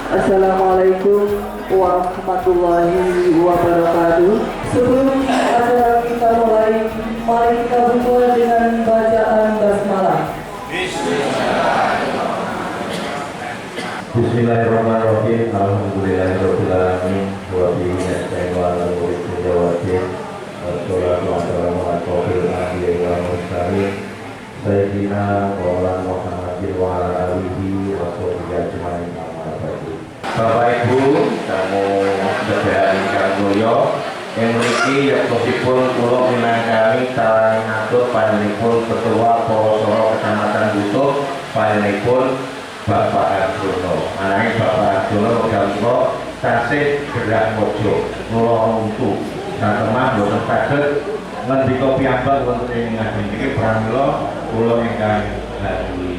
Assalamualaikum warahmatullahi wabarakatuh. Sebelum acara kita mulai, mari kita berdoa dengan bacaan basmalah. Bismillahirrahmanirrahim. Alhamdulillahirabbil alamin wa bihi nasta'inu 'ala umuri dunya wassalatu wassalamu ala asyrofil anbiya'i wal mursalin sayyidina wa maulana Muhammadin wa ala alihi wa sahbihi ajmain. Bapak Ibu, tamu sedherek ingkang mulya, ing mriki yektosipun kula minangkani salah ngatur panjenenganipun Ketua Pawasara Kecamatan Butuh, panjenenganipun Bapak Arjono. Ananging Bapak Arjono wekdal kula tasih gerak mojo, kula untu. Satemah boten saged ngendika piyambak wonten ing ngajeng iki pramila kula ingkang badhe.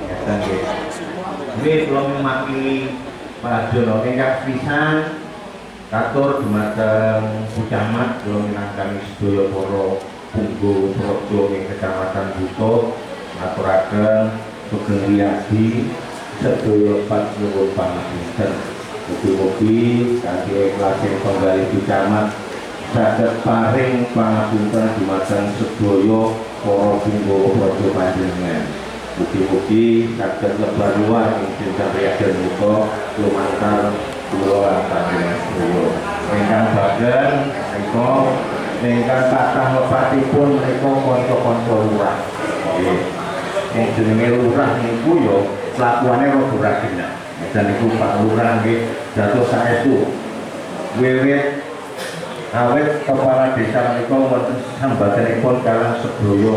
Ngeten nggih. Nggih kula makili Pak Arjono ingkang pisan katur dumateng Pucamat kula minangkani sedaya para punggo praja ing Kecamatan Butuh ngaturaken sugeng riyadi sedaya pat nyuwun pangapunten. Mugi-mugi kanthi ikhlas penggali Pucamat saged paring pangapunten dumateng sedaya para punggo praja panjenengan. Mugi-mugi saged lebar luar ing dinten riyadi menika lumantar kula panjenengan sedaya. Ingkang bagian menika ingkang kathah lepatipun menika kanca-kanca lurah. Nggih. Ing jenenge lurah niku ya kelakuane rada ora genah. Dan niku Pak Lurah nggih dados saestu wiwit awit kepala desa menika wonten sambatenipun kalang sedaya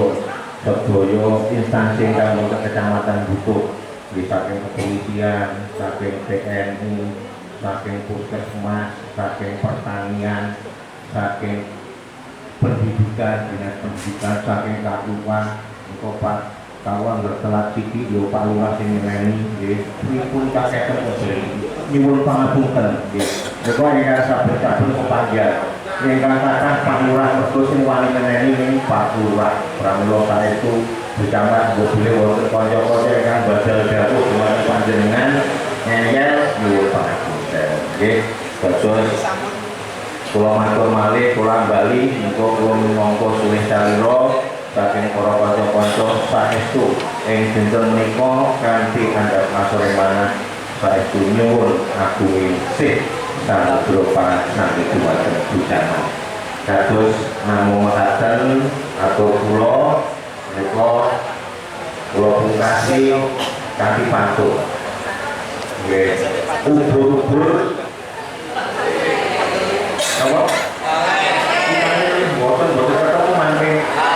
instansi ingkang wonten Kecamatan Butuh, saking kepolisian, saking TNI, saking puskesmas, saking pertanian, saking pendidikan, dinas pendidikan, saking kakuan, engko Pak kawan bertelat siki yo Pak Lurah sing nyeneni nggih pripun kakek nyuwun pangapunten nggih. Menika ingkang sabar-sabar kepanjang ingkang kathah Pak Lurah mergo sing wali nyeneni ning Pak Lurah. Pramila saestu Pucamat bile wonten kanca-kanca ingkang badal dawuh dhumateng panjenengan ngeyel nyuwun pangapunten nggih. Dados kula matur malih kula bali muga kula mongko sulih salira saking para kanca-kanca saestu ing dinten menika kanthi andhap masore manah saestu nyuwun agung sih saludra pangapunten dumateng Pucamat. Dados namung mekaten atur kula menika kula pungkasi kanthi pantun nggih ubur-ubur apa boten ketemu mangke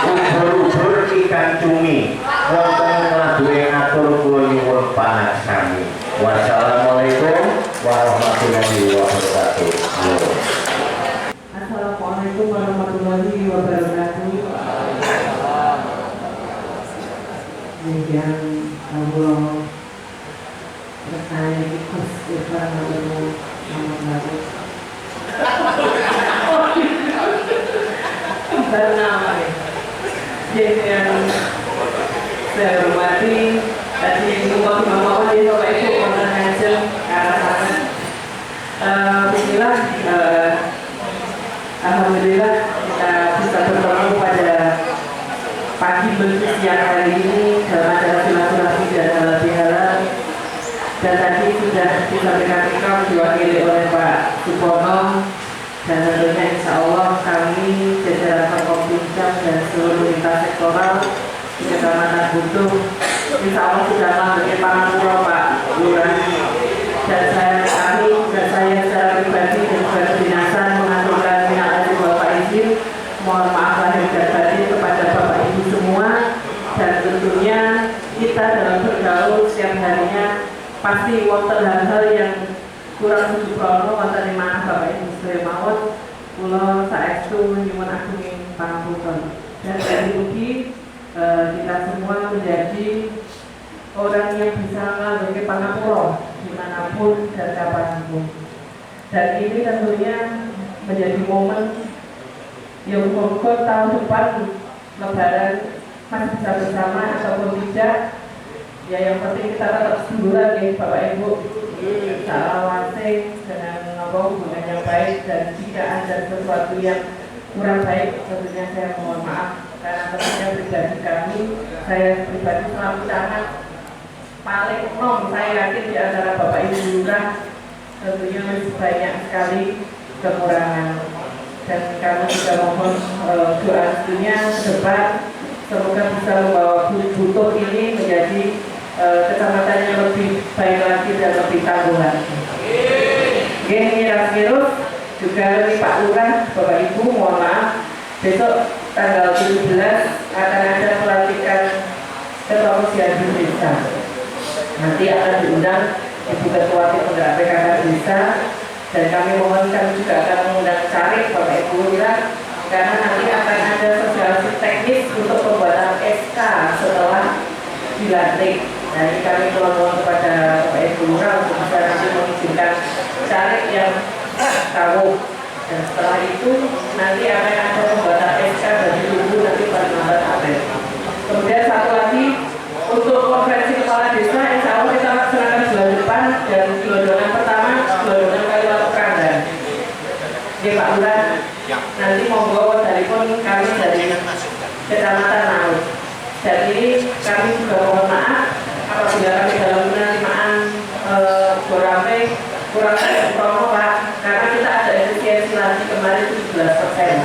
ubur-ubur ikan cumi wonten ladoe atur kula nyuwun panaksami. Wassalamualaikum warahmatullahi wabarakatuh. Assalamualaikum warahmatullahi wabarakatuh. Yang Allah berkaya ikut ikhlas ketemu sama baru. Bernama yang saya hormati tadi semua mama di Bapak Ibu mengajar ke arah sana. Bismillah, alhamdulillah kita bisa bertemu pada pagi siang hari ini dalam acara silaturahmi dan halal bihalal. Dan tadi sudah disampaikan diwakili oleh Pak Supono. Dan tentunya insya Allah kami jajaran Forkompinjam dan seluruh lintas sektoral di Kecamatan Butuh insya Allah sudah memberi pangapura Pak Lurah. Dan saya secara pribadi dan juga kedinasan mengaturkan minal aidin wal faizin, mohon maaf lahir dan batin kepada Bapak Ibu semua. Dan tentunya kita dalam bergaul setiap harinya pasti wonten hal-hal yang kurang sempurna wonten ing manah Bapak Ibu sedaya mawon kula saestu nyuwun agung pangapunten. Dan dari ugi kita semua menjadi orang yang bisa ngangge pangapura dimanapun dan kapanpun. Dan ini tentunya menjadi momen yang mudah tahun depan Lebaran masih bisa bersama ataupun tidak. Ya yang penting kita tetap seduluran ya Bapak Ibu. salah wasing dengan hubungan yang baik, dan jika ada sesuatu yang kurang baik tentunya saya mohon maaf, karena tentunya pribadi kami, saya pribadi selalu sangat paling nom, saya yakin di antara Bapak Ibu Lurah tentunya masih banyak sekali kekurangan, dan kami juga mohon doa restunya ke depan semoga bisa membawa Butuh ini menjadi kecamatan yang lebih baik lagi dan lebih tangguh lagi. Gini Rasmirus juga dari Pak Lurah, Bapak Ibu mohon maaf, besok tanggal 17 akan ada pelantikan Ketua Posyandu Desa. Nanti akan diundang Ibu Ketua Tim Penggerak PKK Desa, dan kami mohon kami juga akan mengundang Carik Bapak Ibu Lurah, karena nanti akan ada sosialisasi teknis untuk pembuatan SK setelah dilantik. Nah, ini kami mohon kepada Bapak Ibu Lurah untuk bisa nanti mengizinkan Carik yang tahu, dan setelah itu nanti akan ada pembuatan SK bagi ibu nanti pada 16 April. Kemudian satu lagi untuk konferensi kepala desa, insya Allah kita laksanakan bulan depan, dan gelondongan pertama gelondongan Kaliwatu Krandan. Oke Pak Lurah, nanti monggo telepon kami dari Kecamatan Naut. Dan ini kami juga mohon maaf apabila kami dalam penerimaan Borampe kurang promo Pak, karena kita ada efisiensi lagi kemarin 17%.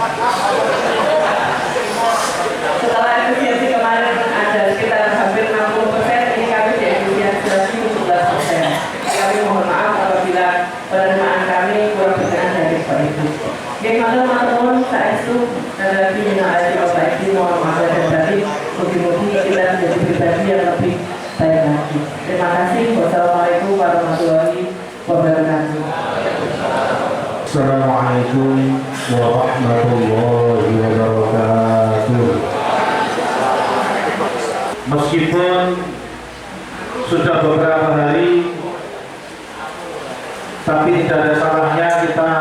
Setelah efisiensi kemarin ada sekitar hampir 60%, ini kami di efisiensi lagi 17%. Kami mohon maaf apabila penerimaan kami kurang berkenan dari Pak Ibu. Yang matur saya itu ada di minat Bapak Ibu, mohon maaf dan berarti mugi-mugi kita menjadi pribadi yang lebih baik lagi. Terima kasih. Wassalamualaikum warahmatullahi wabarakatuh. Assalamualaikum warahmatullahi wabarakatuh. Meskipun sudah beberapa hari, tapi tidak ada salahnya kita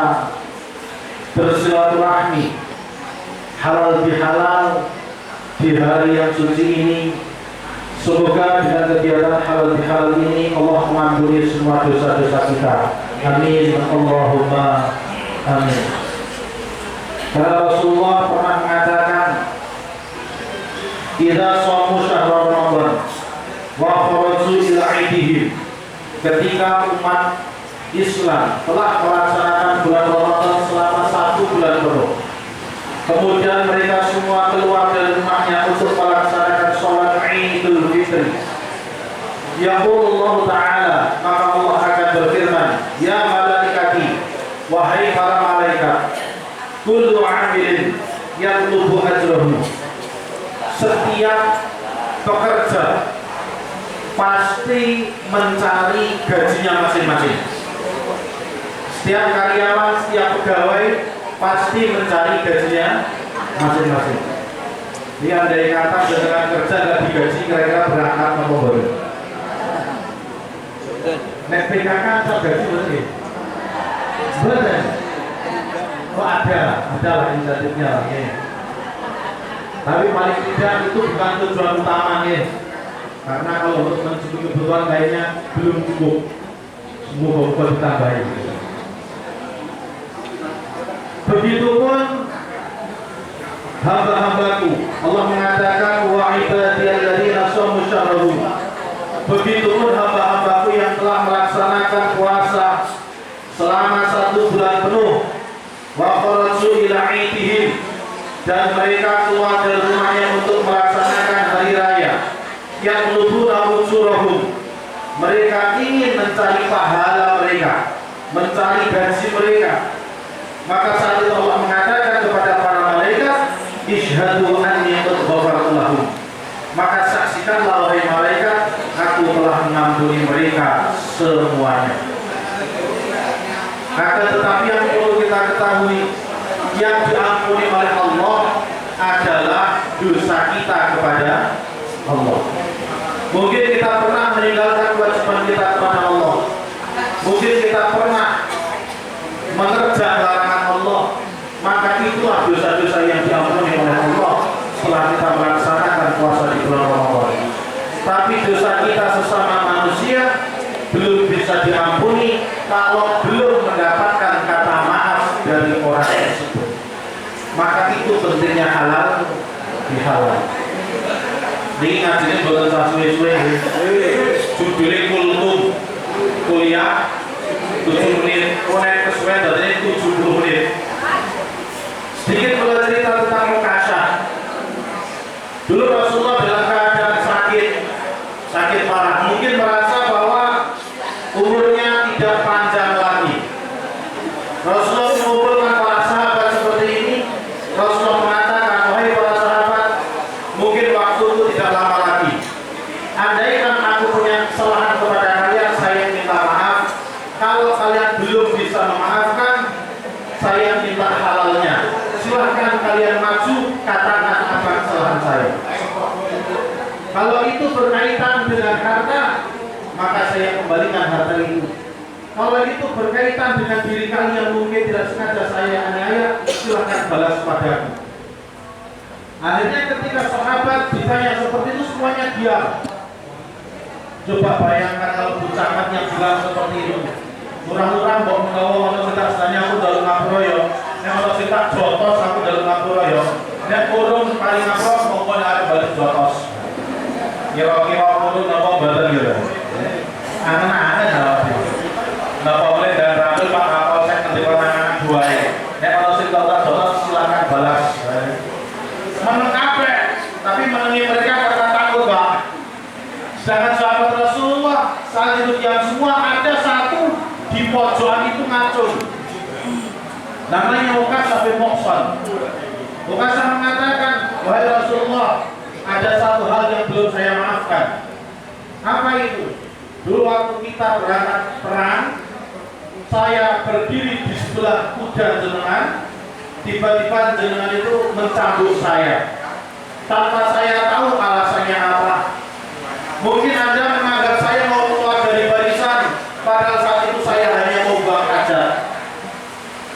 bersilaturahmi halal bihalal di hari yang suci ini. Semoga dengan kegiatan halal bihalal ini Allah mengampuni semua dosa-dosa kita. Amin Allahumma amin. Karena Rasulullah pernah mengatakan, "Idza shamu syahrul Ramadan wa kharaju ila 'idihim." Ketika umat Islam telah melaksanakan bulan Ramadan selama 1 bulan penuh, kemudian mereka semua keluar dari rumahnya untuk melaksanakan sholat Idul Fitri. Yaqulullah Ta'ala, maka Allah akan berfirman, "Ya malaikati, wahai para malaikat, kullu 'amilin yatlubu ajrahu." Setiap pekerja pasti mencari gajinya masing-masing. Setiap karyawan, setiap pegawai pasti mencari gajinya masing-masing. Ini andai kata dengan kerja dan digaji, kira-kira berangkat nomor baru. Nek PKK gaji berarti benar. Oh ada lah inisiatifnya lah. Tapi paling tidak itu bukan tujuan utamanya. Karena kalau untuk mencukupi kebutuhan lainnya belum cukup, semoga ditambahin. Begitupun hamba-hambaku, Allah mengatakan wa ibadiyalladzina shamu syahrahu. Begitupun hamba-hambaku yang telah melaksanakan puasa selama 1 bulan penuh, wa kharaju ila 'idihim, dan mereka keluar dari rumahnya untuk melaksanakan hari raya. Yatlubuna ujurahum, mereka ingin mencari pahala mereka, mencari gaji mereka. Maka saat itu Allah mengatakan kepada para malaikat, "Ishhadu anni qad ghafartu lahum." Maka saksikanlah wahai malaikat, aku telah mengampuni mereka semuanya. Akan tetapi yang perlu kita ketahui, yang diampuni oleh Allah adalah dosa kita kepada Allah. Mungkin kita pernah meninggalkan kewajiban kita kepada Allah. Mungkin kita pernah mengerjakan larangan Allah. Maka itulah dosa-dosa yang diampuni oleh Allah setelah kita melaksanakan puasa di bulan Ramadan. Tapi dosa kita sesama manusia belum bisa diampuni kalau belum mendapatkan kata maaf dari orang tersebut, maka itu pentingnya halal dihalal. Ini ngajinya bukan suwe-suwe, judulnya kultum kuliah 7 menit, konek kesuwen dari 70 menit. Sedikit boleh cerita tentang Mukasha. Dulu Rasulullah dalam keadaan sakit parah, mungkin merasa bahwa umurnya tidak panjang lagi. Rasulullah mengumpulkan para sahabat seperti ini. Rasulullah mengatakan, wahai para sahabat, mungkin waktuku tidak lama lagi. Andaikan aku punya kesalahan kepada kalian, saya minta maaf. Kalau kalian belum bisa memaafkan, saya minta halalnya. Silahkan kalian maju, katakan apa kesalahan saya. Kalau itu berkaitan dengan harta, maka saya kembalikan harta itu. Kalau itu berkaitan dengan diri kalian yang mungkin tidak sengaja saya aniaya, silahkan balas padaku. Akhirnya ketika sahabat ditanya seperti itu, semuanya diam. Coba bayangkan kalau bucakannya bilang seperti itu. Murah-murah mbok menawa ono kita sedanya aku dalam ngaproyo, nek ono kita jotos aku dalam ngaproyo. Nek urung paling ngapro mongko arep balik jotos. Kira-kira urung napa mboten ya. Anak-anak jawab. Napa boleh dan rasul Pak Kapolsek nanti anak buaya. Nek ono sing jotos silakan balas. Meneng kabeh, tapi menengi mereka karena takut, Pak. Sedangkan sahabat Rasulullah saat itu diam semua, ada satu di pojokan itu ngacung, namanya Ukasha bin Muhsan. Ukasha mengatakan, wahai Rasulullah, ada satu hal yang belum saya maafkan. Apa itu? Dulu waktu kita berangkat perang, saya berdiri di sebelah kuda jenengan, tiba-tiba jenengan itu mencambuk saya tanpa saya tahu alasannya apa. Mungkin Anda menganggap saya mau keluar dari barisan, padahal saat itu saya hanya mau buang aja.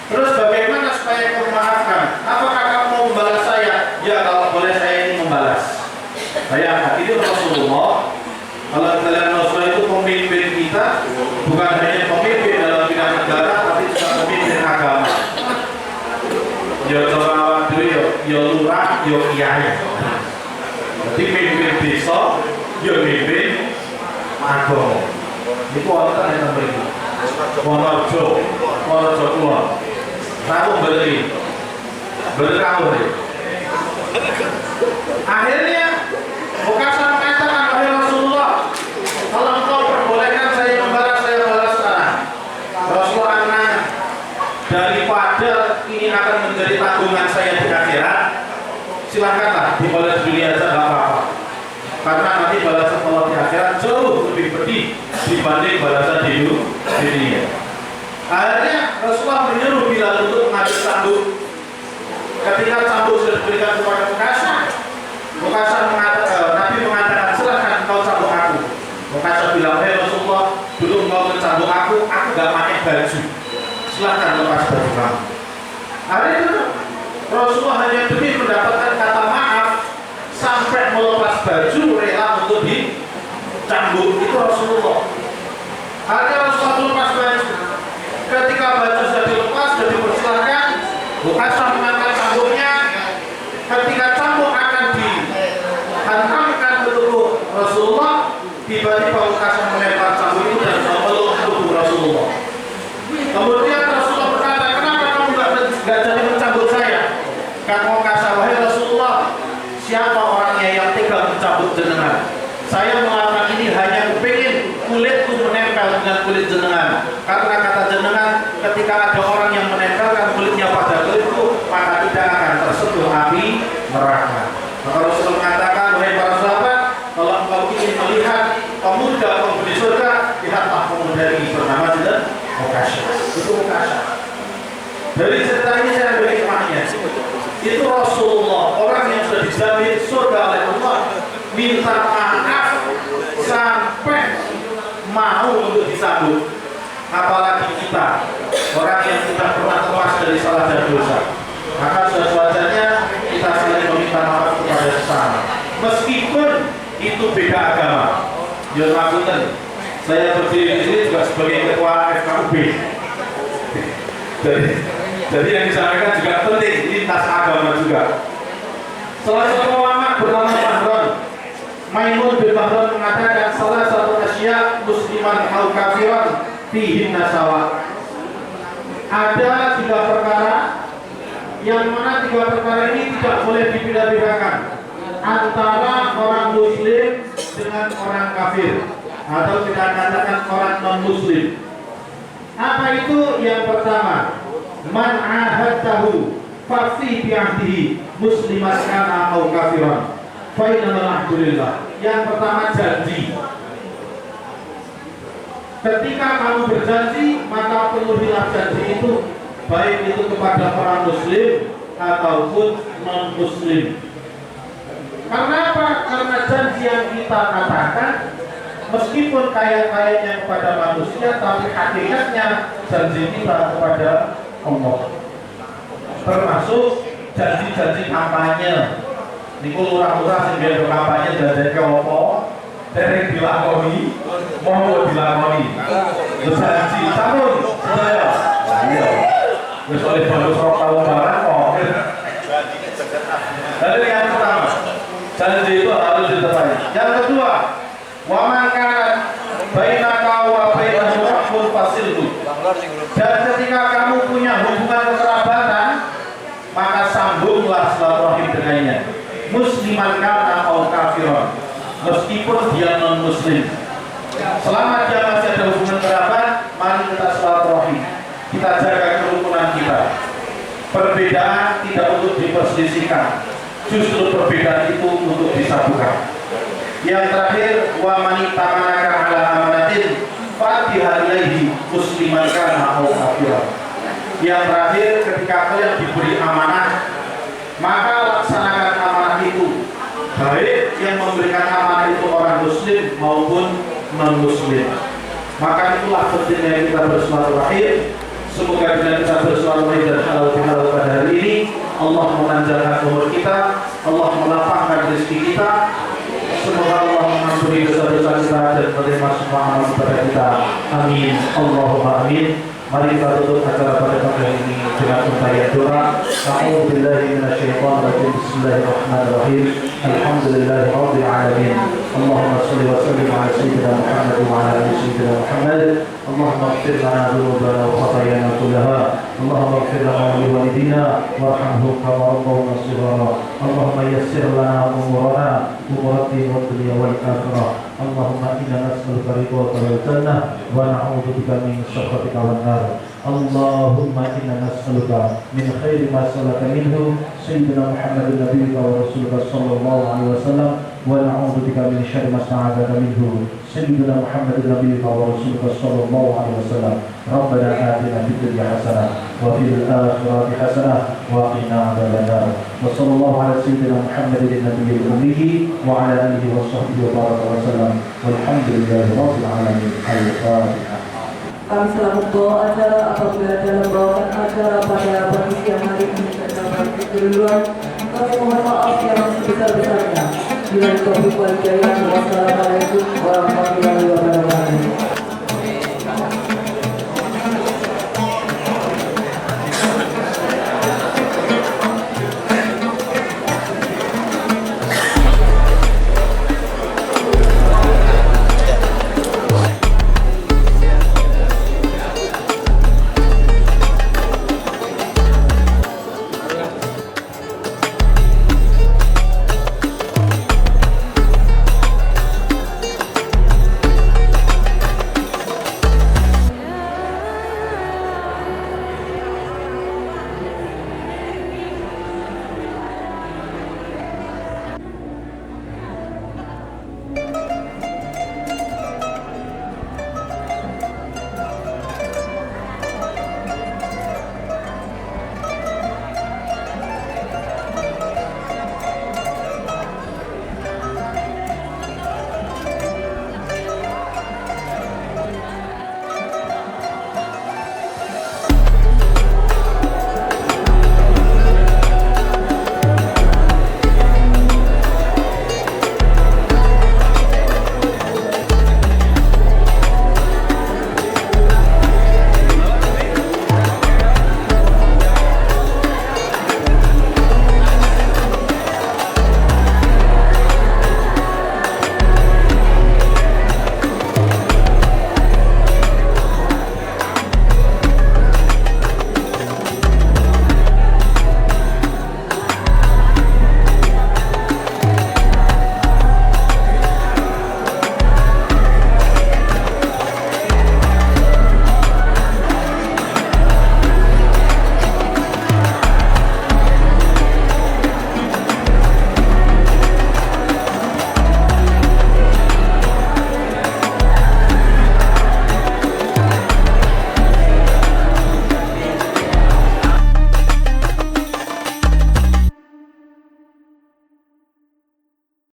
Terus bagaimana supaya kamu memaafkan? Apakah kamu mau membalas saya? Ya, kalau boleh saya ini membalas. Bayangkan, itu Rasulullah. Kalau kalian Rasulullah itu pemimpin kita, bukan hanya pemimpin dalam bidang negara, tapi juga pemimpin agama. Ya coba dulu ya lurah, ya kiai. Jadi pemimpin desa, ya pemimpin agama. Itu orang yang memberi Wonorejo keluar aku beli kamu deh. Akhirnya Ukasha mengatakan, wahai Rasulullah, kalau engkau perbolehkan saya membalas, saya balas sekarang. Rasulullah nanya, daripada ini akan menjadi tanggungan saya di akhirat, silakanlah dibalas dunia saja, nggak apa-apa. Karena nanti balasan Allah di akhirat jauh lebih pedih dibanding balasan di dunia. Akhirnya Rasulullah menyuruh Bilal untuk mengambil cambuk. Ketika cambuk sudah diberikan kepada Ukasha mengatakan, Nabi mengatakan, silahkan kau cambuk aku. Ukasha bilang, hei Rasulullah, dulu engkau mencambuk aku gak pakai baju. Silahkan lepas baju kamu. Hari itu Rasulullah hanya demi mendapatkan kata maaf sampai melepas baju, rela untuk dicambuk. Itu Rasulullah. Akhirnya Rasulullah melepas baju. Ketika baju sudah dilepas, sudah dipersilahkan, Ukasha mengangkat cambuknya. Ketika cambuk akan dihantamkan ke tubuh Rasulullah, tiba-tiba Ukasha melempar cambuk itu dan memeluk tubuh Rasulullah. Kemudian Rasulullah berkata, kenapa kamu gak jadi mencambuk saya? Kata Ukasha, wahai Rasulullah, siapa orangnya yang tega mencabut jenengan? Saya melakukan ini hanya kepingin kulitku menempel dengan kulit jenengan. Karena kata jenengan, ketika ada orang yang menempelkan kulitnya pada kulitku, maka tidak akan tersentuh api neraka. Maka Rasulullah mengatakan, wahai para sahabat, kalau engkau ingin melihat pemuda penghuni surga, lihatlah pemuda ini bernama Ukasha. Itu Ukasha. Dari cerita ini saya ambil hikmahnya. Itu Rasulullah, orang yang sudah dijamin surga oleh Allah, minta maaf sampai mau untuk disambut. Apalagi kita, orang yang tidak pernah lepas dari salah dan dosa. Maka sudah sewajarnya kita saling meminta maaf kepada sesama, meskipun itu beda agama. Ya ngapunten, saya berdiri di sini juga sebagai ketua FKU bis. Jadi yang disampaikan juga penting, lintas agama juga. Salah satu ulama bernama Mahron, Maimun bin Mahron mengatakan salah satu asya musliman au kafiran fihin nasawa. Ada 3 perkara yang mana 3 perkara ini tidak boleh dibeda-bedakan antara orang muslim dengan orang kafir, atau kita katakan orang non muslim. Apa itu? Yang pertama, man ahadtahu fasi bi'ahdihi musliman kana au kafiran fa innamal ahdulillah. Yang pertama, janji. Ketika kamu berjanji, maka penuhilah janji itu, baik itu kepada orang muslim ataupun non muslim. Karena apa? Karena janji yang kita katakan meskipun kaya-kayanya kepada manusia, tapi hakikatnya janji kita kepada Allah. Termasuk janji-janji kampanye. Niku lurah-lurah sing biyen kampanye janji ke apa? Derek dilakoni, mau dilakoni. Janji sampun saya. Iya. Wis oleh bonus rok tahun barang kok. Jadi yang pertama, janji itu harus ditepati. Yang kedua, wa man kana bainaka wa bainahu rahmun fasilhu. Dan ketika kamu punya hubungan kekerabatan, maka sambunglah silaturahim dengannya. Musliman kana au kafiron, meskipun dia non muslim. Selama dia masih ada hubungan kerabat, mari kita silaturahim. Kita jaga kerukunan kita. Perbedaan tidak untuk diperselisihkan, justru perbedaan itu untuk disatukan. Yang terakhir, wa man tamanaka ala amanatin fatiha ilaihi musliman kana au kafiran. Yang terakhir, ketika kalian diberi amanah, maka laksanakan amanah itu, baik yang memberikan amanah itu orang muslim maupun non muslim. Maka itulah pentingnya kita bersilaturahim. Semoga dengan kita bersilaturahim dan halal pada hari ini, Allah memanjangkan umur kita, Allah melapangkan rezeki kita. Semoga Allah mengampuni dosa-dosa kita dan menerima semua amal ibadah kita. Amin. Allahumma amin. Mari kita tutup acara pada pagi ini dengan untayan doa. A'udzubillahi minasyaitonir rajim. Bismillahirrahmanirrahim. Alhamdulillahirabbil alamin. Allahumma shalli wa sallim ala sayyidina Muhammad wa ala ali sayyidina Muhammad. Allahumma ighfir lana dhunubana wa khatayana kullaha. Allahumma ighfir lana wa liwalidina warhamhum kama rabbawna shighara. Allahumma yassir lana umurana umurati wa dunya wal akhirah. Allahumma inna nas'aluka ridhaka wal jannah wa na'udzu bika min sakhatika wan nar. Allahumma inna nas'aluka min khairi ma salaka minhu sayyidina Muhammadun nabiyyika wa rasulika sallallahu alaihi wasallam wa na'udzu bika min syarri ma sta'adzaka minhu sayyidina Muhammadun nabiyyika wa rasulika sallallahu alaihi wasallam. Rabbana atina fid dunya hasanah wa fil akhirati hasanah wa qina adzabannar. Wa sallallahu ala sayyidina Muhammadin nabiyil ummi wa ala alihi wa sahbihi wa baraka wa sallam. Walhamdulillahi rabbil alamin. Al-Fatihah. Kami selalu membawa acara apabila dalam membawakan acara pada pagi siang hari ini terdapat kekeliruan, kami mohon maaf yang sebesar-besarnya. Bila taufiq wal hidayah. Wassalamualaikum warahmatullahi wabarakatuh.